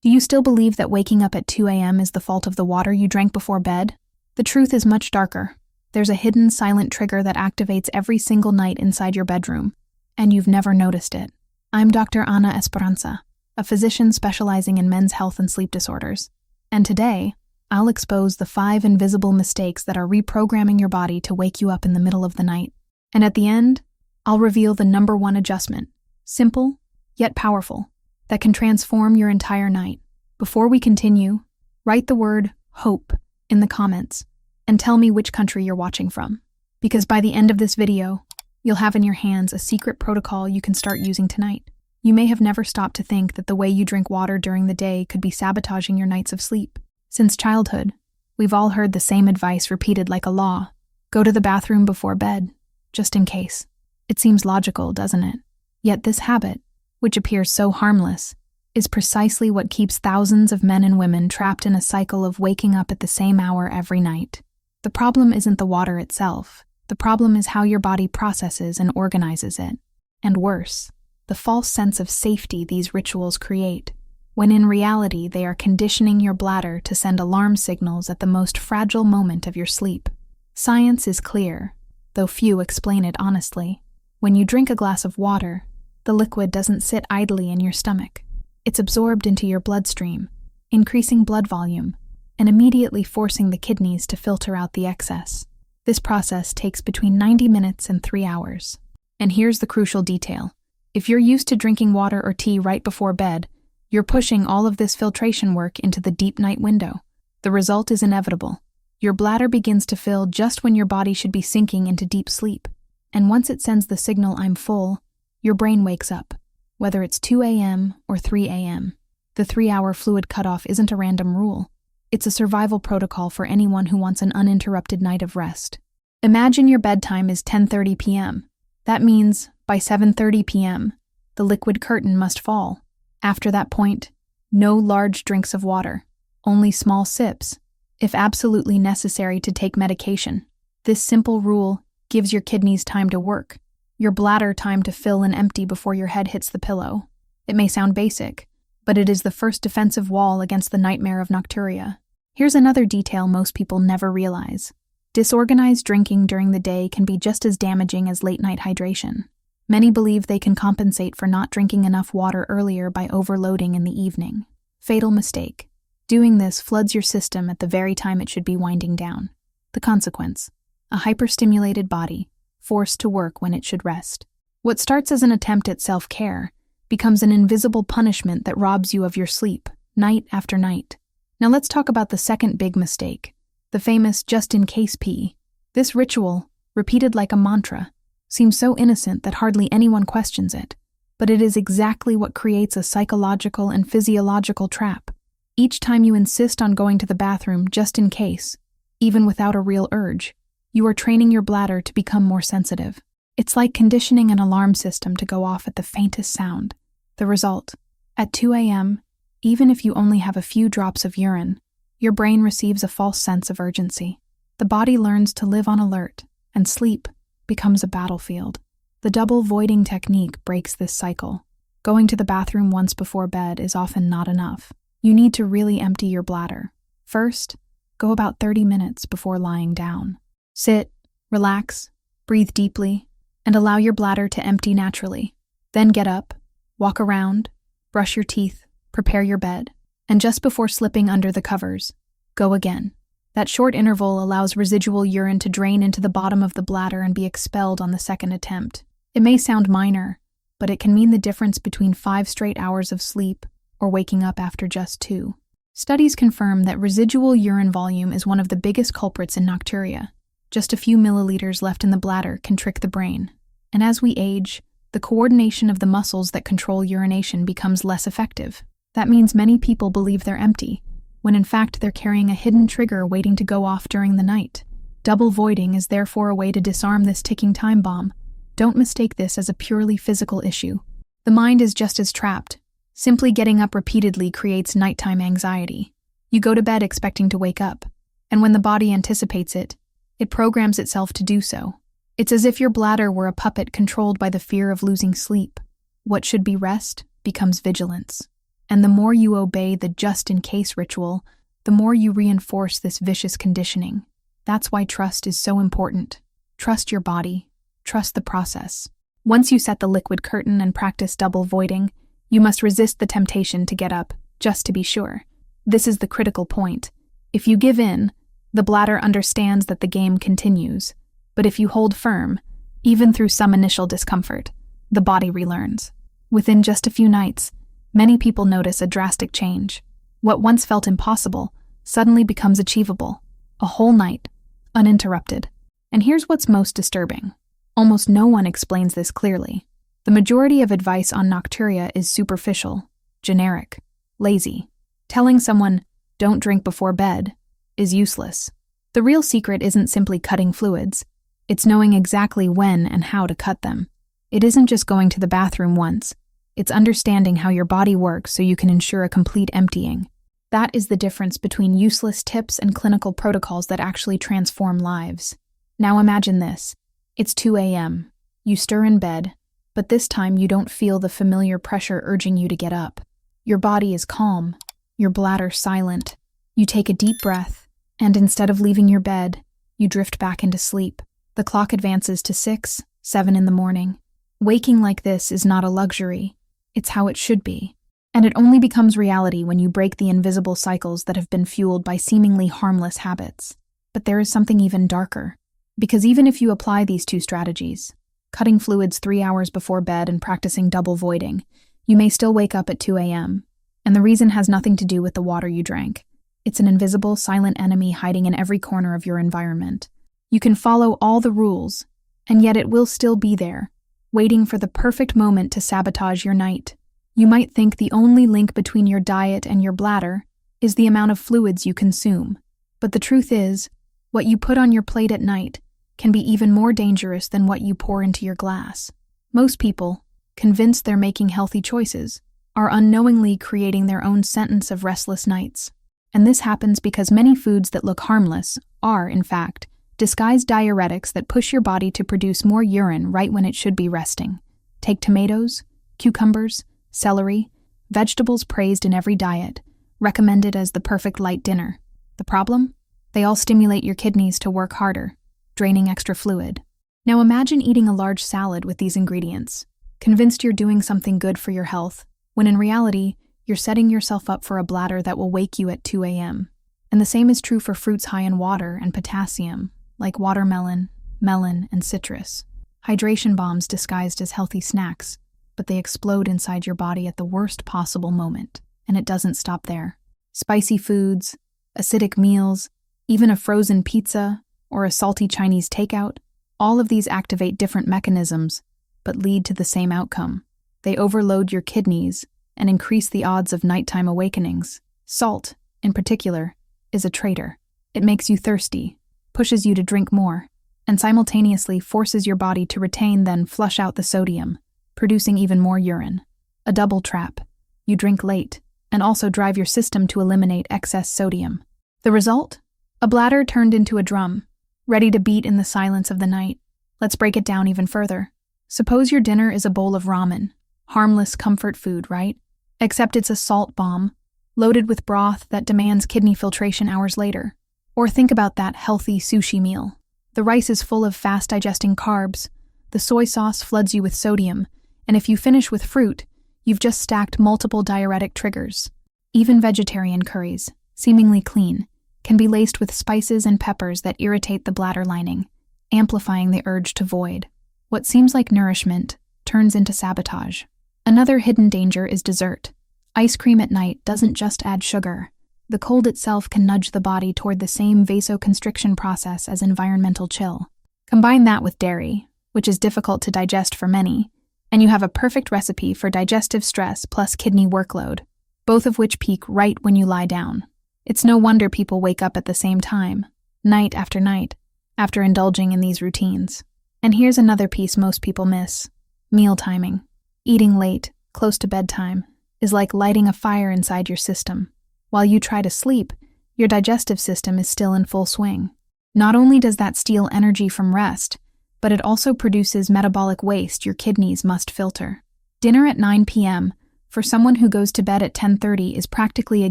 Do you still believe that waking up at 2 a.m. is the fault of the water you drank before bed? The truth is much darker. There's a hidden, silent trigger that activates every single night inside your bedroom, and you've never noticed it. I'm Dr. Ana Esperanza, a physician specializing in men's health and sleep disorders. And today, I'll expose the 5 invisible mistakes that are reprogramming your body to wake you up in the middle of the night. And at the end, I'll reveal the number 1 adjustment, simple yet powerful, that can transform your entire night. Before we continue, write the word HOPE in the comments and tell me which country you're watching from. Because by the end of this video, you'll have in your hands a secret protocol you can start using tonight. You may have never stopped to think that the way you drink water during the day could be sabotaging your nights of sleep. Since childhood, we've all heard the same advice repeated like a law. Go to the bathroom before bed, just in case. It seems logical, doesn't it? Yet this habit, which appears so harmless, is precisely what keeps thousands of men and women trapped in a cycle of waking up at the same hour every night. The problem isn't the water itself. The problem is how your body processes and organizes it. And worse, the false sense of safety these rituals create, when in reality they are conditioning your bladder to send alarm signals at the most fragile moment of your sleep. Science is clear, though few explain it honestly. When you drink a glass of water, the liquid doesn't sit idly in your stomach. It's absorbed into your bloodstream, increasing blood volume, and immediately forcing the kidneys to filter out the excess. This process takes between 90 minutes and 3 hours. And here's the crucial detail. If you're used to drinking water or tea right before bed, you're pushing all of this filtration work into the deep night window. The result is inevitable. Your bladder begins to fill just when your body should be sinking into deep sleep. And once it sends the signal "I'm full," your brain wakes up, whether it's 2 a.m. or 3 a.m. The 3-hour fluid cutoff isn't a random rule. It's a survival protocol for anyone who wants an uninterrupted night of rest. Imagine your bedtime is 10:30 p.m. That means, by 7:30 p.m., the liquid curtain must fall. After that point, no large drinks of water, only small sips, if absolutely necessary to take medication. This simple rule gives your kidneys time to work, your bladder time to fill and empty before your head hits the pillow. It may sound basic, but it is the first defensive wall against the nightmare of nocturia. Here's another detail most people never realize. Disorganized drinking during the day can be just as damaging as late-night hydration. Many believe they can compensate for not drinking enough water earlier by overloading in the evening. Fatal mistake. Doing this floods your system at the very time it should be winding down. The consequence: a hyperstimulated body, forced to work when it should rest. What starts as an attempt at self-care becomes an invisible punishment that robs you of your sleep, night after night. Now let's talk about the second big mistake, the famous just-in-case pee. This ritual, repeated like a mantra, seems so innocent that hardly anyone questions it, but it is exactly what creates a psychological and physiological trap. Each time you insist on going to the bathroom just in case, even without a real urge, you are training your bladder to become more sensitive. It's like conditioning an alarm system to go off at the faintest sound. The result: at 2 a.m., even if you only have a few drops of urine, your brain receives a false sense of urgency. The body learns to live on alert, and sleep becomes a battlefield. The double voiding technique breaks this cycle. Going to the bathroom once before bed is often not enough. You need to really empty your bladder. First, go about 30 minutes before lying down. Sit, relax, breathe deeply, and allow your bladder to empty naturally. Then get up, walk around, brush your teeth, prepare your bed, and just before slipping under the covers, go again. That short interval allows residual urine to drain into the bottom of the bladder and be expelled on the second attempt. It may sound minor, but it can mean the difference between 5 straight hours of sleep or waking up after just 2. Studies confirm that residual urine volume is one of the biggest culprits in nocturia. Just a few milliliters left in the bladder can trick the brain. And as we age, the coordination of the muscles that control urination becomes less effective. That means many people believe they're empty, when in fact they're carrying a hidden trigger waiting to go off during the night. Double voiding is therefore a way to disarm this ticking time bomb. Don't mistake this as a purely physical issue. The mind is just as trapped. Simply getting up repeatedly creates nighttime anxiety. You go to bed expecting to wake up, and when the body anticipates it, it programs itself to do so. It's as if your bladder were a puppet controlled by the fear of losing sleep. What should be rest becomes vigilance. And the more you obey the just-in-case ritual, the more you reinforce this vicious conditioning. That's why trust is so important. Trust your body. Trust the process. Once you set the liquid curtain and practice double voiding, you must resist the temptation to get up, just to be sure. This is the critical point. If you give in, the bladder understands that the game continues. But if you hold firm, even through some initial discomfort, the body relearns. Within just a few nights, many people notice a drastic change. What once felt impossible suddenly becomes achievable. A whole night, uninterrupted. And here's what's most disturbing. Almost no one explains this clearly. The majority of advice on nocturia is superficial, generic, lazy. Telling someone, "Don't drink before bed," is useless. The real secret isn't simply cutting fluids. It's knowing exactly when and how to cut them. It isn't just going to the bathroom once. It's understanding how your body works so you can ensure a complete emptying. That is the difference between useless tips and clinical protocols that actually transform lives. Now imagine this. It's 2 a.m. You stir in bed, but this time you don't feel the familiar pressure urging you to get up. Your body is calm, your bladder silent. You take a deep breath, and instead of leaving your bed, you drift back into sleep. The clock advances to 6, 7 in the morning. Waking like this is not a luxury. It's how it should be. And it only becomes reality when you break the invisible cycles that have been fueled by seemingly harmless habits. But there is something even darker. Because even if you apply these two strategies, cutting fluids 3 hours before bed and practicing double voiding, you may still wake up at 2 a.m. And the reason has nothing to do with the water you drank. It's an invisible, silent enemy hiding in every corner of your environment. You can follow all the rules, and yet it will still be there, waiting for the perfect moment to sabotage your night. You might think the only link between your diet and your bladder is the amount of fluids you consume. But the truth is, what you put on your plate at night can be even more dangerous than what you pour into your glass. Most people, convinced they're making healthy choices, are unknowingly creating their own sentence of restless nights. And this happens because many foods that look harmless are, in fact, disguised diuretics that push your body to produce more urine right when it should be resting. Take tomatoes, cucumbers, celery, vegetables praised in every diet, recommended as the perfect light dinner. The problem? They all stimulate your kidneys to work harder, draining extra fluid. Now imagine eating a large salad with these ingredients, convinced you're doing something good for your health, when in reality, you're setting yourself up for a bladder that will wake you at 2 a.m. And the same is true for fruits high in water and potassium, like watermelon, melon, and citrus. Hydration bombs disguised as healthy snacks, but they explode inside your body at the worst possible moment, and it doesn't stop there. Spicy foods, acidic meals, even a frozen pizza, or a salty Chinese takeout, all of these activate different mechanisms, but lead to the same outcome. They overload your kidneys and increase the odds of nighttime awakenings. Salt, in particular, is a traitor. It makes you thirsty, pushes you to drink more, and simultaneously forces your body to retain then flush out the sodium, producing even more urine. A double trap. You drink late, and also drive your system to eliminate excess sodium. The result? A bladder turned into a drum, ready to beat in the silence of the night. Let's break it down even further. Suppose your dinner is a bowl of ramen, harmless comfort food, right? Except it's a salt bomb, loaded with broth that demands kidney filtration hours later. Or think about that healthy sushi meal. The rice is full of fast-digesting carbs, the soy sauce floods you with sodium, and if you finish with fruit, you've just stacked multiple diuretic triggers. Even vegetarian curries, seemingly clean, can be laced with spices and peppers that irritate the bladder lining, amplifying the urge to void. What seems like nourishment turns into sabotage. Another hidden danger is dessert. Ice cream at night doesn't just add sugar. The cold itself can nudge the body toward the same vasoconstriction process as environmental chill. Combine that with dairy, which is difficult to digest for many, and you have a perfect recipe for digestive stress plus kidney workload, both of which peak right when you lie down. It's no wonder people wake up at the same time, night, after indulging in these routines. And here's another piece most people miss: meal timing. Eating late, close to bedtime, is like lighting a fire inside your system. While you try to sleep, your digestive system is still in full swing. Not only does that steal energy from rest, but it also produces metabolic waste your kidneys must filter. Dinner at 9 p.m., for someone who goes to bed at 10:30 is practically a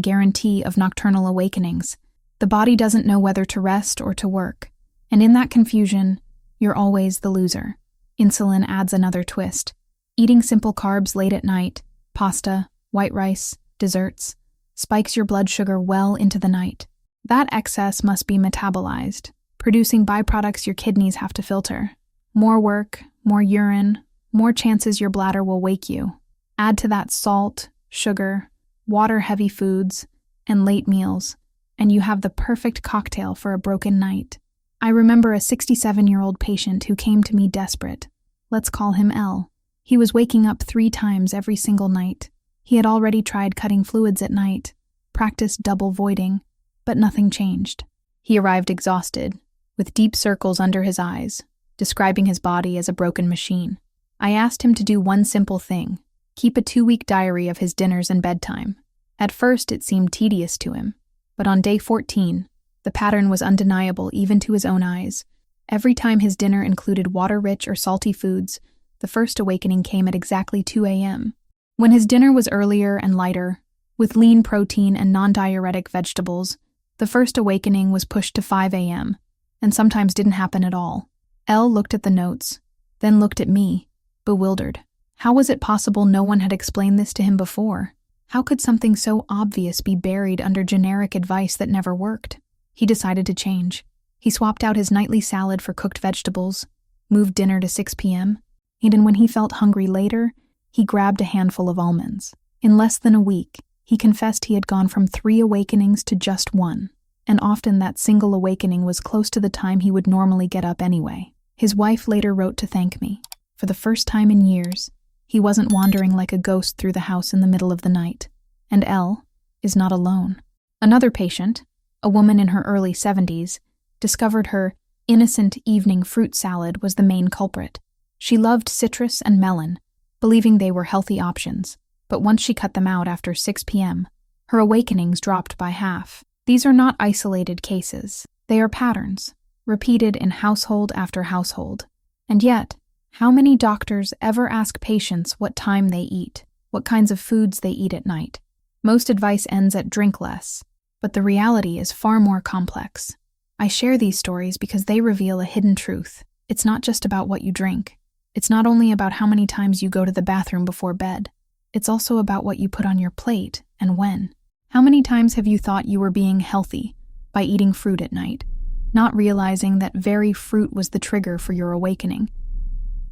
guarantee of nocturnal awakenings. The body doesn't know whether to rest or to work, and in that confusion, you're always the loser. Insulin adds another twist. Eating simple carbs late at night, pasta, white rice, desserts, spikes your blood sugar well into the night. That excess must be metabolized, producing byproducts your kidneys have to filter. More work, more urine, more chances your bladder will wake you. Add to that salt, sugar, water-heavy foods, and late meals, and you have the perfect cocktail for a broken night. I remember a 67-year-old patient who came to me desperate. Let's call him L. He was waking up 3 times every single night. He had already tried cutting fluids at night, practiced double voiding, but nothing changed. He arrived exhausted, with deep circles under his eyes, describing his body as a broken machine. I asked him to do one simple thing: keep a 2-week diary of his dinners and bedtime. At first, it seemed tedious to him, but on day 14, the pattern was undeniable even to his own eyes. Every time his dinner included water-rich or salty foods, the first awakening came at exactly 2 a.m. When his dinner was earlier and lighter, with lean protein and non-diuretic vegetables, the first awakening was pushed to 5 a.m., and sometimes didn't happen at all. Elle looked at the notes, then looked at me, bewildered. How was it possible no one had explained this to him before? How could something so obvious be buried under generic advice that never worked? He decided to change. He swapped out his nightly salad for cooked vegetables, moved dinner to 6 p.m., and when he felt hungry later, he grabbed a handful of almonds. In less than a week, he confessed he had gone from 3 awakenings to just 1, and often that single awakening was close to the time he would normally get up anyway. His wife later wrote to thank me. For the first time in years, he wasn't wandering like a ghost through the house in the middle of the night. And Elle is not alone. Another patient, a woman in her early 70s, discovered her innocent evening fruit salad was the main culprit. She loved citrus and melon, believing they were healthy options, but once she cut them out after 6 p.m., her awakenings dropped by half. These are not isolated cases. They are patterns, repeated in household after household. And yet, how many doctors ever ask patients what time they eat, what kinds of foods they eat at night? Most advice ends at drink less, but the reality is far more complex. I share these stories because they reveal a hidden truth. It's not just about what you drink. It's not only about how many times you go to the bathroom before bed. It's also about what you put on your plate and when. How many times have you thought you were being healthy by eating fruit at night, not realizing that very fruit was the trigger for your awakening?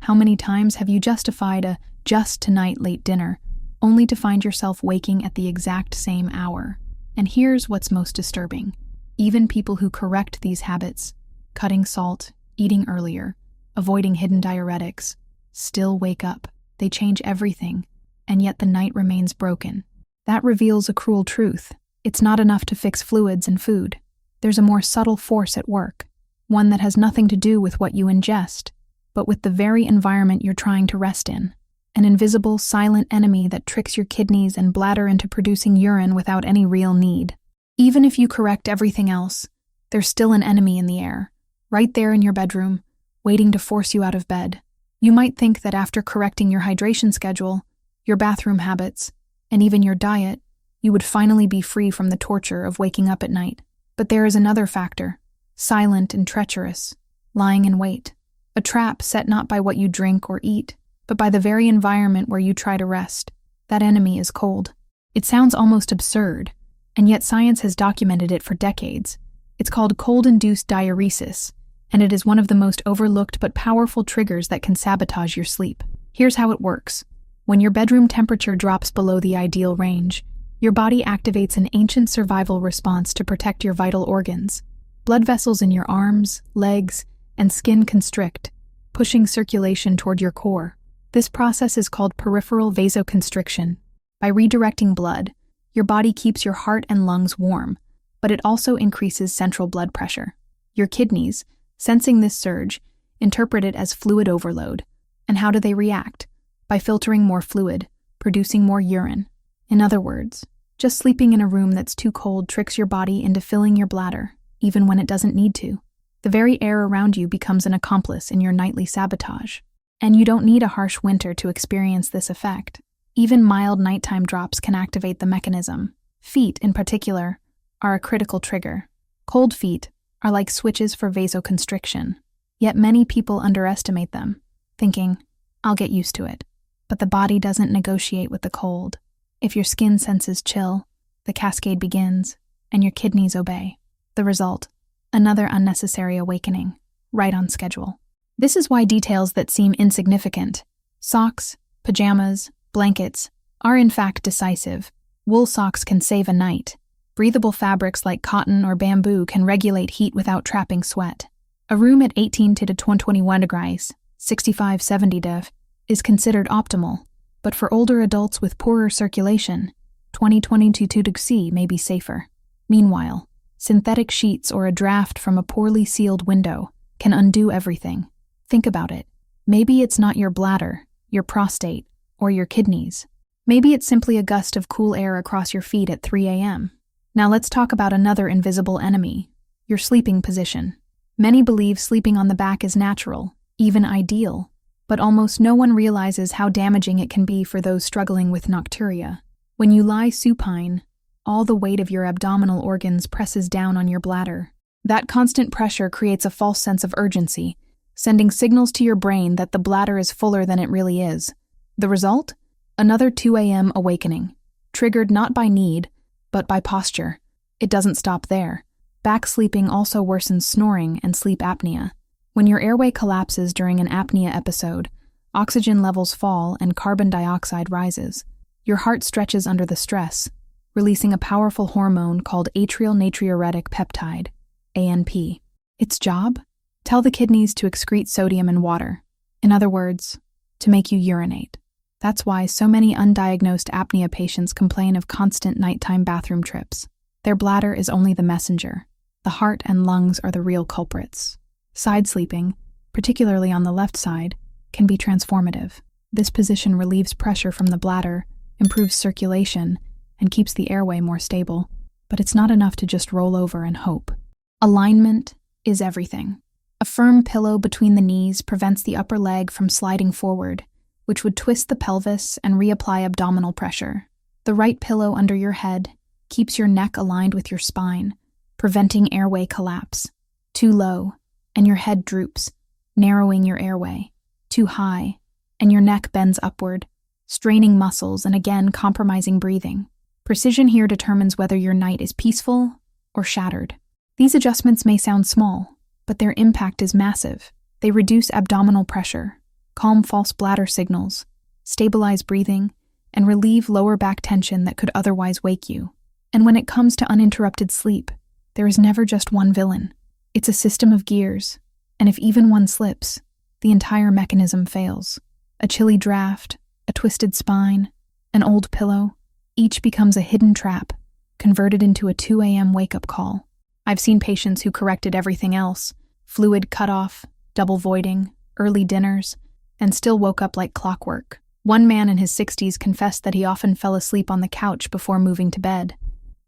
How many times have you justified a just-tonight late dinner, only to find yourself waking at the exact same hour? And here's what's most disturbing. Even people who correct these habits, cutting salt, eating earlier, avoiding hidden diuretics, still wake up. They change everything, and yet the night remains broken. That reveals a cruel truth. It's not enough to fix fluids and food. There's a more subtle force at work, one that has nothing to do with what you ingest, but with the very environment you're trying to rest in. An invisible, silent enemy that tricks your kidneys and bladder into producing urine without any real need. Even if you correct everything else, there's still an enemy in the air, right there in your bedroom, waiting to force you out of bed. You might think that after correcting your hydration schedule, your bathroom habits, and even your diet, you would finally be free from the torture of waking up at night. But there is another factor, silent and treacherous, lying in wait. A trap set not by what you drink or eat, but by the very environment where you try to rest. That enemy is cold. It sounds almost absurd, and yet science has documented it for decades. It's called cold-induced diuresis, and it is one of the most overlooked but powerful triggers that can sabotage your sleep. Here's how it works. When your bedroom temperature drops below the ideal range, your body activates an ancient survival response to protect your vital organs. Blood vessels in your arms, legs, and skin constrict, pushing circulation toward your core. This process is called peripheral vasoconstriction. By redirecting blood, your body keeps your heart and lungs warm, but it also increases central blood pressure. Your kidneys, sensing this surge, interpret it as fluid overload. And how do they react? By filtering more fluid, producing more urine. In other words, just sleeping in a room that's too cold tricks your body into filling your bladder, even when it doesn't need to. The very air around you becomes an accomplice in your nightly sabotage. And you don't need a harsh winter to experience this effect. Even mild nighttime drops can activate the mechanism. Feet, in particular, are a critical trigger. Cold feet are like switches for vasoconstriction. Yet many people underestimate them, thinking, "I'll get used to it." But the body doesn't negotiate with the cold. If your skin senses chill, the cascade begins, and your kidneys obey. The result: another unnecessary awakening, right on schedule. This is why details that seem insignificant, socks, pajamas, blankets, are in fact decisive. Wool socks can save a night. Breathable fabrics like cotton or bamboo can regulate heat without trapping sweat. A room at 18 to 21 degrees, 65-70 degrees, is considered optimal, but for older adults with poorer circulation, 20-22 degrees C may be safer. Meanwhile, synthetic sheets or a draft from a poorly sealed window can undo everything. Think about it. Maybe it's not your bladder, your prostate, or your kidneys. Maybe it's simply a gust of cool air across your feet at 3 a.m. Now let's talk about another invisible enemy, your sleeping position. Many believe sleeping on the back is natural, even ideal, but almost no one realizes how damaging it can be for those struggling with nocturia. When you lie supine, all the weight of your abdominal organs presses down on your bladder. That constant pressure creates a false sense of urgency, sending signals to your brain that the bladder is fuller than it really is. The result? Another 2 a.m. awakening, triggered not by need, but by posture. It doesn't stop there. Back sleeping also worsens snoring and sleep apnea. When your airway collapses during an apnea episode, oxygen levels fall and carbon dioxide rises. Your heart stretches under the stress, releasing a powerful hormone called atrial natriuretic peptide, ANP. Its job? Tell the kidneys to excrete sodium and water. In other words, to make you urinate. That's why so many undiagnosed apnea patients complain of constant nighttime bathroom trips. Their bladder is only the messenger. The heart and lungs are the real culprits. Side sleeping, particularly on the left side, can be transformative. This position relieves pressure from the bladder, improves circulation, and keeps the airway more stable. But it's not enough to just roll over and hope. Alignment is everything. A firm pillow between the knees prevents the upper leg from sliding forward, which would twist the pelvis and reapply abdominal pressure. The right pillow under your head keeps your neck aligned with your spine, preventing airway collapse. Too low, and your head droops, narrowing your airway. Too high, and your neck bends upward, straining muscles and again compromising breathing. Precision here determines whether your night is peaceful or shattered. These adjustments may sound small, but their impact is massive. They reduce abdominal pressure, calm false bladder signals, stabilize breathing, and relieve lower back tension that could otherwise wake you. And when it comes to uninterrupted sleep, there is never just one villain. It's a system of gears, and if even one slips, the entire mechanism fails. A chilly draft, a twisted spine, an old pillow, each becomes a hidden trap, converted into a 2 a.m. wake-up call. I've seen patients who corrected everything else, fluid cutoff, double voiding, early dinners, and still woke up like clockwork. One man in his 60s confessed that he often fell asleep on the couch before moving to bed.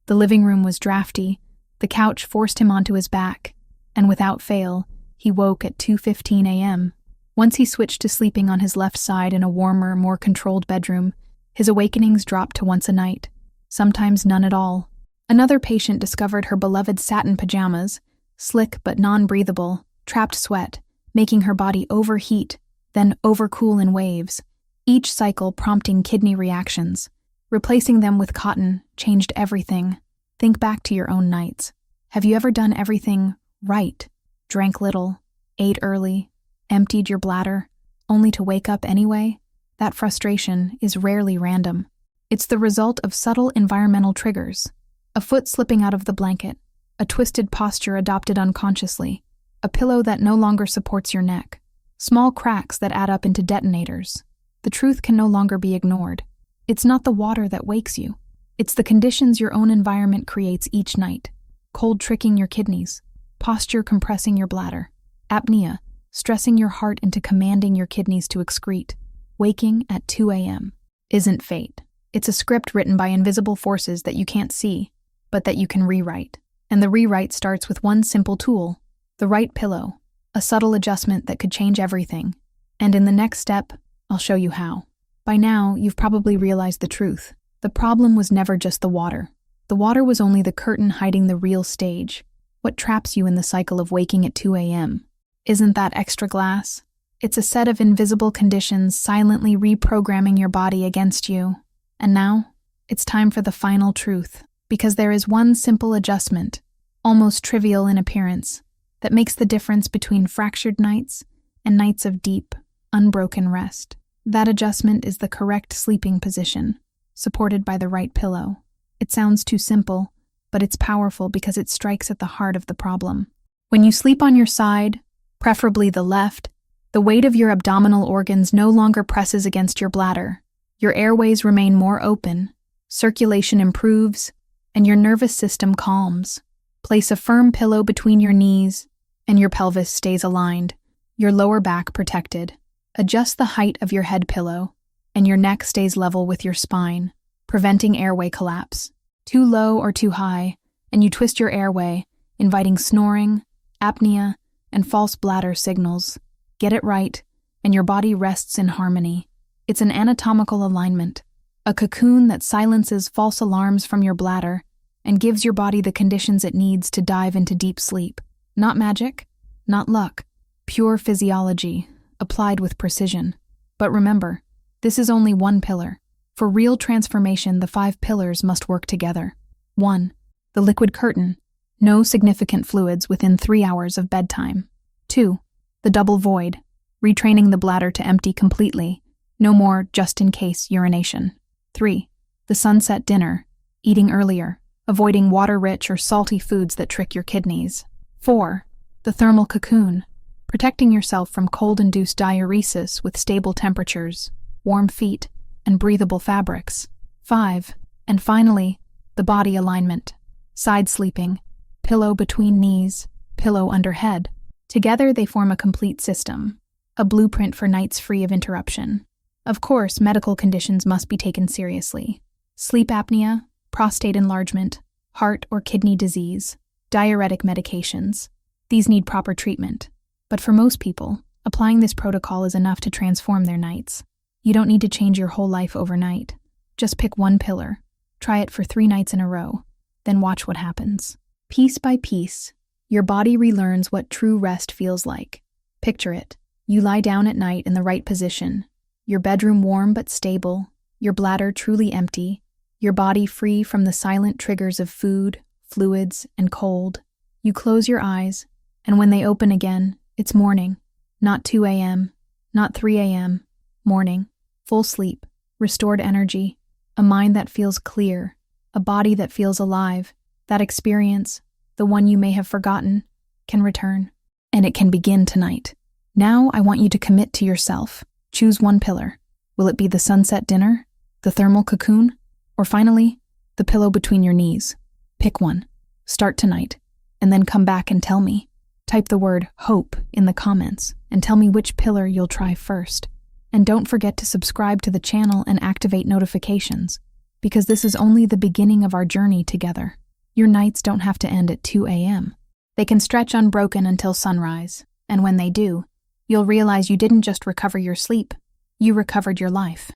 The living room was drafty, the couch forced him onto his back, and without fail, he woke at 2:15 a.m. Once he switched to sleeping on his left side in a warmer, more controlled bedroom, his awakenings dropped to once a night, sometimes none at all. Another patient discovered her beloved satin pajamas, slick but non-breathable, trapped sweat, making her body overheat, then overcool in waves, each cycle prompting kidney reactions. Replacing them with cotton changed everything. Think back to your own nights. Have you ever done everything right? Drank little, ate early, emptied your bladder, only to wake up anyway? That frustration is rarely random. It's the result of subtle environmental triggers. A foot slipping out of the blanket, a twisted posture adopted unconsciously, a pillow that no longer supports your neck, small cracks that add up into detonators. The truth can no longer be ignored. It's not the water that wakes you. It's the conditions your own environment creates each night. Cold tricking your kidneys, posture compressing your bladder, apnea, stressing your heart into commanding your kidneys to excrete. Waking at 2 a.m. isn't fate. It's a script written by invisible forces that you can't see, but that you can rewrite. And the rewrite starts with one simple tool, the right pillow, a subtle adjustment that could change everything. And in the next step, I'll show you how. By now, you've probably realized the truth. The problem was never just the water. The water was only the curtain hiding the real stage. What traps you in the cycle of waking at 2 a.m.? Isn't that extra glass? It's a set of invisible conditions silently reprogramming your body against you. And now, it's time for the final truth, because there is one simple adjustment, almost trivial in appearance, that makes the difference between fractured nights and nights of deep, unbroken rest. That adjustment is the correct sleeping position, supported by the right pillow. It sounds too simple, but it's powerful because it strikes at the heart of the problem. When you sleep on your side, preferably the left, the weight of your abdominal organs no longer presses against your bladder. Your airways remain more open, circulation improves, and your nervous system calms. Place a firm pillow between your knees, and your pelvis stays aligned, your lower back protected. Adjust the height of your head pillow, and your neck stays level with your spine, preventing airway collapse. Too low or too high, and you twist your airway, inviting snoring, apnea, and false bladder signals. Get it right, and your body rests in harmony. It's an anatomical alignment, a cocoon that silences false alarms from your bladder and gives your body the conditions it needs to dive into deep sleep. Not magic, not luck, pure physiology, applied with precision. But remember, this is only one pillar. For real transformation, the 5 pillars must work together. 1. The liquid curtain. No significant fluids within 3 hours of bedtime. 2. The double void. Retraining the bladder to empty completely. No more just-in-case urination. 3. The sunset dinner. Eating earlier. Avoiding water-rich or salty foods that trick your kidneys. 4. The thermal cocoon. Protecting yourself from cold-induced diuresis with stable temperatures, warm feet, and breathable fabrics. 5. And finally, the body alignment. Side sleeping, pillow between knees, pillow under head. Together they form a complete system, a blueprint for nights free of interruption. Of course, medical conditions must be taken seriously. Sleep apnea, prostate enlargement, heart or kidney disease, diuretic medications. These need proper treatment. But for most people, applying this protocol is enough to transform their nights. You don't need to change your whole life overnight. Just pick one pillar, try it for 3 nights in a row, then watch what happens. Piece by piece, your body relearns what true rest feels like. Picture it. You lie down at night in the right position, your bedroom warm but stable, your bladder truly empty, your body free from the silent triggers of food, fluids, and cold. You close your eyes, and when they open again, it's morning. Not 2 a.m., not 3 a.m., morning. Full sleep, restored energy, a mind that feels clear, a body that feels alive. That experience, the one you may have forgotten, can return. And it can begin tonight. Now I want you to commit to yourself. Choose one pillar. Will it be the sunset dinner, the thermal cocoon, or finally, the pillow between your knees? Pick one. Start tonight, and then come back and tell me. Type the word HOPE in the comments and tell me which pillar you'll try first. And don't forget to subscribe to the channel and activate notifications, because this is only the beginning of our journey together. Your nights don't have to end at 2 a.m. They can stretch unbroken until sunrise, and when they do, you'll realize you didn't just recover your sleep, you recovered your life.